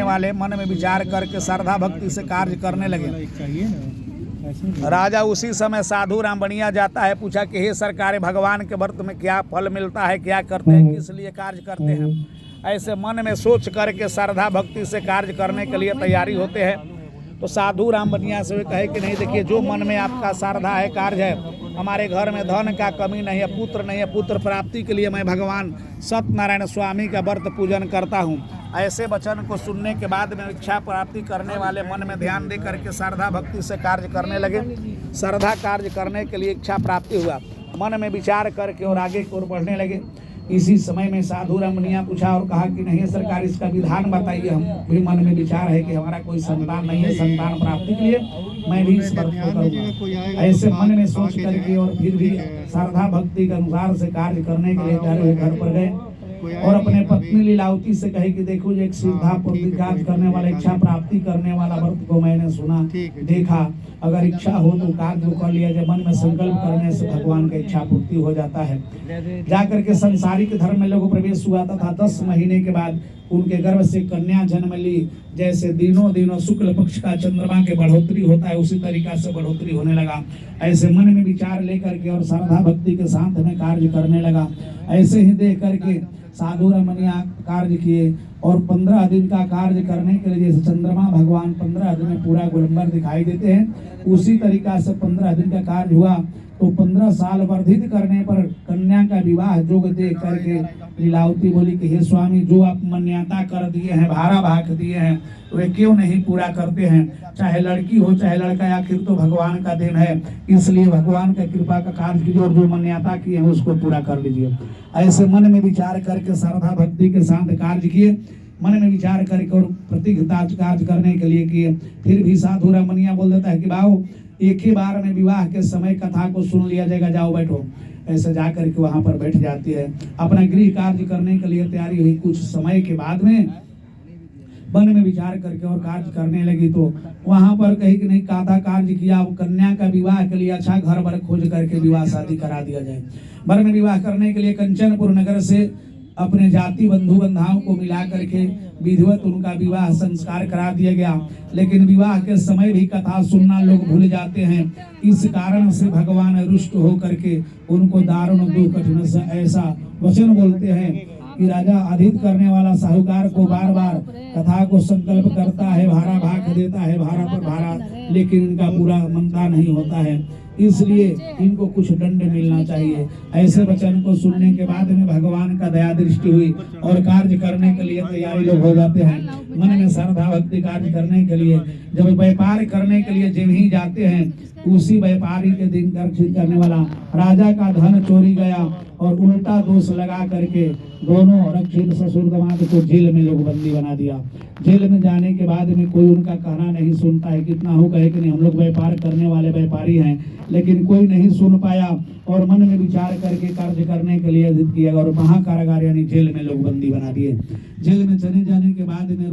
वाले मन में विचार करके श्रद्धा भक्ति से कार्य करने लगे। राजा उसी समय साधु राम बनिया जाता है, पूछा कि हे सरकार, भगवान के व्रत में क्या फल मिलता है, क्या करते हैं, किस लिए कार्य करते हैं। ऐसे मन में सोच करके श्रद्धा भक्ति से कार्य करने के लिए तैयारी होते हैं। तो साधु राम बनिया से वे कहे कि नहीं, देखिए जो मन में आपका श्रद्धा है, कार्य है, हमारे घर में धन का कमी नहीं है, पुत्र नहीं है, पुत्र प्राप्ति के लिए मैं भगवान सत्यनारायण स्वामी का व्रत पूजन करता हूँ। ऐसे वचन को सुनने के बाद में इच्छा प्राप्ति करने वाले मन में ध्यान दे करके श्रद्धा भक्ति से कार्य करने लगे। श्रद्धा कार्य करने के लिए इच्छा प्राप्ति हुआ, मन में विचार करके और आगे की ओर बढ़ने लगे। इसी समय में साधु राम बनिया पूछा और कहा कि नहीं सरकार, इसका विधान बताइए। हम भी मन में विचार है कि हमारा कोई संतान नहीं है, संतान प्राप्ति के लिए मैं भी इस व्रत को करूँगा। ऐसे मन में सोच करके और फिर भी श्रद्धा भक्ति के अनुसार से कार्य करने के लिए तैयार घर पर गए और अपने पत्नी लीलावती से कहे कि देखो, एक श्रद्धा पूर्ति कार्य करने वाला, इच्छा प्राप्ति करने वाला व्रत को मैंने सुना, देखा, अगर इच्छा हो तो कार्य कर लिया जाए। मन में संकल्प करने से भगवान का इच्छा पूर्ति हो जाता है। जाकर के संसारिक धर्म में लोगों प्रवेश हुआ तथा 10 महीने के बाद उनके गर्भ से कन्या जन्म ली। जैसे दिनों दिनों शुक्ल पक्ष का चंद्रमा के बढ़ोतरी होता है, उसी तरीका से बढ़ोतरी होने लगा। ऐसे मन में विचार लेकर के और श्रद्धा भक्ति के साथ में कार्य करने लगा। ऐसे ही देख करके साधु राम बनिया कार्य किए और 15 दिन का कार्य करने के लिए, जैसे चंद्रमा भगवान 15 दिन में पूरा गोलंबर दिखाई देते हैं, उसी तरीका से 15 दिन का कार्य हुआ। तो 15 साल वर्धित करने पर कन्या का विवाह जोग देख करके लीलावती बोली कि हे स्वामी, जो आप मान्यता कर दिए हैं, भाड़ा भाग दिए हैं, वे क्यों नहीं पूरा करते हैं। चाहे लड़की हो चाहे लड़का, आखिर तो भगवान का दिन है, इसलिए भगवान का कृपा का कार्य कीजिए और जो मान्यता किए हैं उसको पूरा कर लीजिए। ऐसे मन में विचार करके श्रद्धा भक्ति के साथ कार्य किए, मन में विचार करके और प्रतिज्ञा कार्य करने के लिए किए। फिर भी साधु राम बनिया बोल देता है कि बाबू, एक ही बार में विवाह के समय कथा को सुन लिया जाएगा, जाओ बैठो। ऐसे जाकर के वहां पर बैठ जाती है। अपना गृह कार्य करने के लिए तैयारी हुई। कुछ समय के बाद में मन में विचार करके और कार्य करने लगी तो वहां पर कही कि नहीं, काथा कार्य किया, वो कन्या का विवाह के लिए अच्छा घर बर खोज करके विवाह शादी करा दिया जाए। वर में विवाह करने के लिए कंचनपुर नगर से अपने जाति बंधु बंधाओं को मिला करके विधिवत उनका विवाह संस्कार करा दिया गया। लेकिन विवाह के समय भी कथा सुनना लोग भूल जाते हैं। इस कारण से भगवान रुष्ट होकर के उनको दारुण दुख कठिन से ऐसा वचन बोलते हैं कि राजा अधिक करने वाला साहूकार को बार बार कथा को संकल्प करता है, भाड़ा भाग देता है, भाड़ा पर भाड़ा, लेकिन इनका पूरा मनता नहीं होता है, इसलिए इनको कुछ दंड मिलना चाहिए। ऐसे वचन को सुनने के बाद में भगवान का दया दृष्टि हुई और कार्य करने के लिए तैयारी लोग हो जाते हैं। मन में श्रद्धा भक्ति कार्य करने के लिए जब व्यापार करने के लिए जब ही जाते हैं, उसी व्यापारी के दिन रक्षित करने वाला राजा का धन चोरी गया और उल्टा दोष लगा करके दोनों रक्षित ससुर दामाद को जेल में लोग बंदी बना दिया। जेल में जाने के बाद में कोई उनका कहना नहीं सुनता है। कितना हो कहे कि नहीं, हम लोग व्यापार करने वाले व्यापारी हैं, लेकिन कोई नहीं सुन पाया और मन में विचार करके कार्य करने के लिए जिद किया और महाकारागार यानी जेल में लोग बंदी बना दिए। जेल में चले जाने के बाद में